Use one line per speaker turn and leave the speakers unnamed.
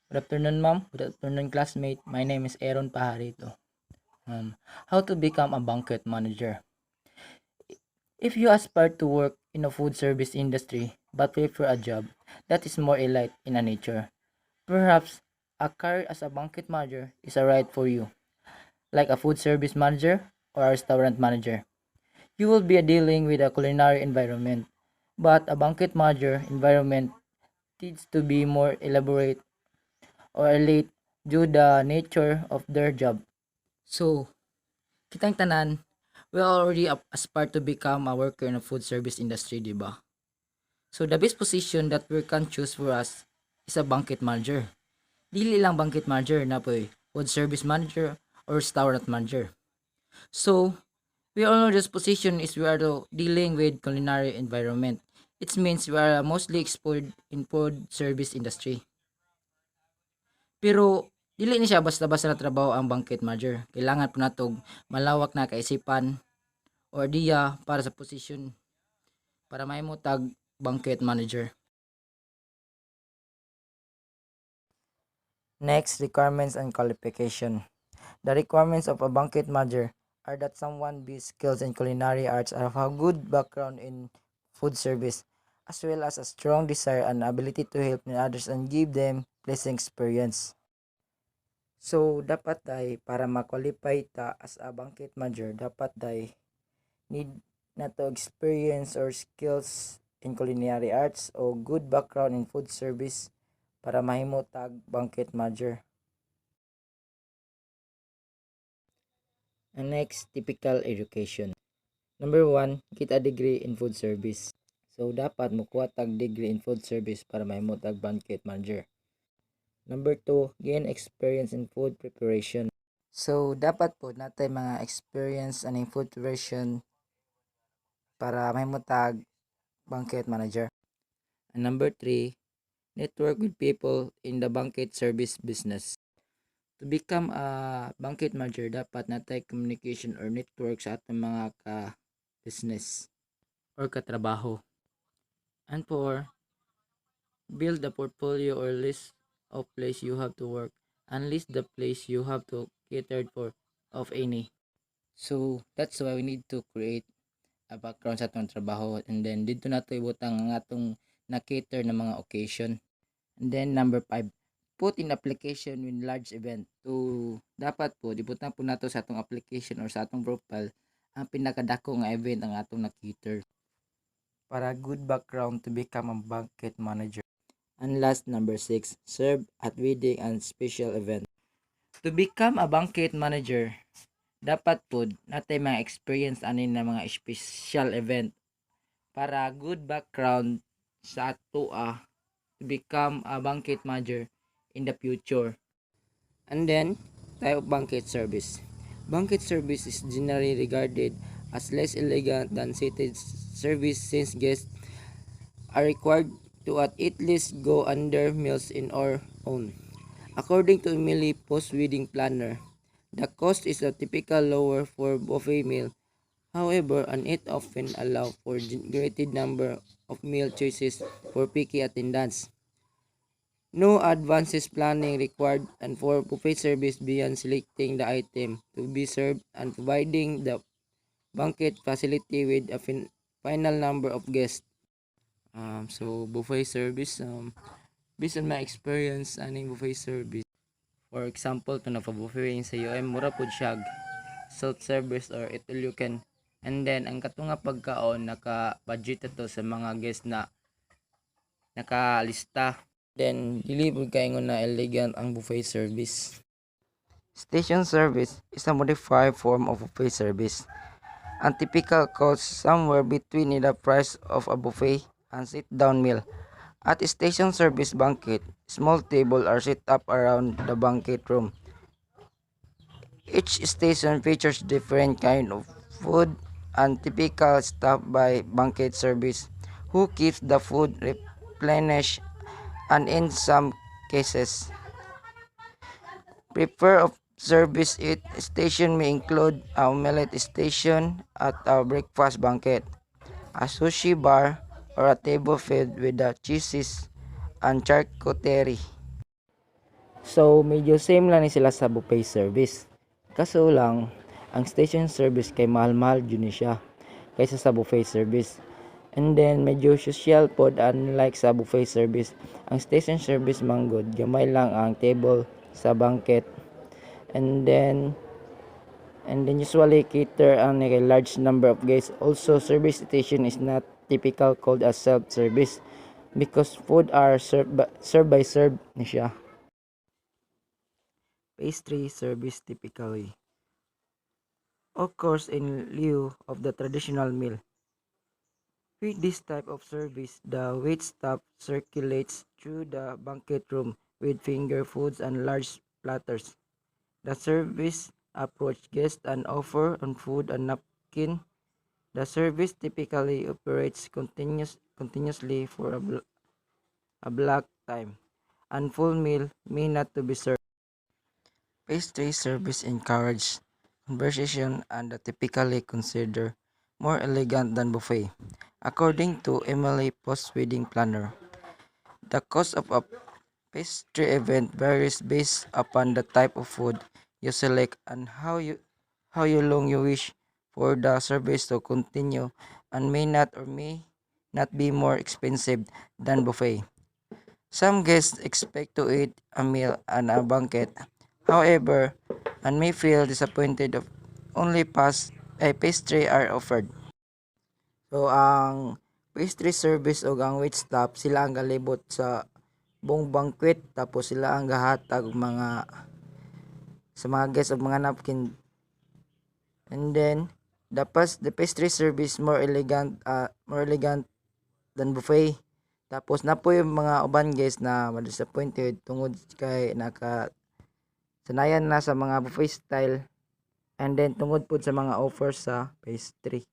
Good afternoon, ma'am. Good afternoon, classmate. My name is Aaron Pajarito. How to become a banquet manager? If you aspire to work in a food service industry but prefer a job that is more elite in a nature, perhaps a career as a banquet manager is a right for you, like a food service manager or a restaurant manager. You will be dealing with a culinary environment, but a banquet manager environment needs to be more elaborate or elite due the nature of their job. So, kitang tanan, we already aspire to become a worker in the food service industry, di ba? So, the best position that we can choose for us is a banquet manager. Dili lang banquet manager na po food service manager or restaurant manager. So, we all know this position is we are dealing with culinary environment. It means we are mostly exposed in food service industry. Pero dili ni siya basta-basta na trabaho ang banquet manager. Kailangan po natog malawak na kaisipan o idea para sa posisyon para mahimo tag banquet manager. Next, requirements and qualification. The requirements of a banquet manager are that someone be skills in culinary arts and have a good background in food service, as well as a strong desire and ability to help others and give them pleasant experience. So, dapat ay para ma-qualify ta as a banquet manager, dapat ay need na to experience or skills in culinary arts o good background in food service para mahimo tag banquet manager. And next, typical education. Number 1, get a degree in food service. So, dapat mukuha tag degree in food service para mahimo tag banquet manager. Number 2, gain experience in food preparation. So, dapat po natin mga experience aning food preparation para mahimo tag banquet manager. And number 3, network with people in the banquet service business. To become a banquet manager, dapat natin communication or network sa atong mga ka-business or katrabaho. And 4, build a portfolio or list of place you have to work and list the place you have to cater for of any. So, that's why we need to create a background sa atong trabaho and then dito nato ibutang ang atong na-cater na mga occasion. And then number 5, put in application with large event. To dapat po ibutang po nato sa atong application or sa atong profile ang pinakadako nga event ang atong na-cater para good background to become a banquet manager. And last, number 6, serve at wedding and special event. To become a banquet manager, dapat po natin mga experience anin na mga special event para good background sa ato to become a banquet manager in the future. And then, type of banquet service. Banquet service is generally regarded as less elegant than seated service since guests are required to at least go under meals in our own. According to Emily, post-wedding planner, the cost is a typical lower for buffet meal. However, and it often allow for greater number of meal choices for picky attendants. No advances planning required and for buffet service beyond selecting the item to be served and providing the banquet facility with a final number of guests. So buffet service, based on my experience aning buffet service. For example, to napa-buffet sa iyo ay mura pud siya self-service or it all you can. And then ang katunga pagkaon naka-budget to sa mga guests na nakalista. Then dili pud kaingon na elegant ang buffet service. Station service is a modified form of buffet service. Ang typical cost somewhere between the price of a buffet and sit-down meal. At station service banquet, small tables are set up around the banquet room. Each station features different kind of food and typical staff by banquet service who keeps the food replenished and in some cases prepare of service it station may include a omelette station at a breakfast banquet, a sushi bar, or a table filled with the cheeses and charcuterie. So medyo same lang ni sila sa buffet service. Kaso lang ang station service kay mahal-mahal jud ni siya kaysa sa buffet service. And then medyo social pod unlike sa buffet service. Ang station service manggod gamay lang ang table sa banquet. And then usually cater ang kay large number of guests. Also service station is not typical called as self-service because food are served ni siya. Pastry service typically occurs in lieu of the traditional meal. With this type of service, the waitstaff circulates through the banquet room with finger foods and large platters. The service approach guests and offer on food and napkin. The service typically operates continuously for a block time, and full meal may not to be served. Pastry service encourage conversation and are typically considered more elegant than buffet. According to Emily, post-wedding planner, the cost of a pastry event varies based upon the type of food you select and how you long you wish for the service to continue, and may not be more expensive than buffet. Some guests expect to eat a meal and a banquet, however, and may feel disappointed if only a pastry are offered. So ang pastry service o ang waitstaff sila ang galibot sa buong banquet, tapos sila ang gahatag og sa mga guests og mga napkin. And then the pastry service more elegant than buffet. Tapos na po yung mga uban guys na ma-disappointed tungod kay sanayan na sa mga buffet style, and then tungod po sa mga offers sa pastry.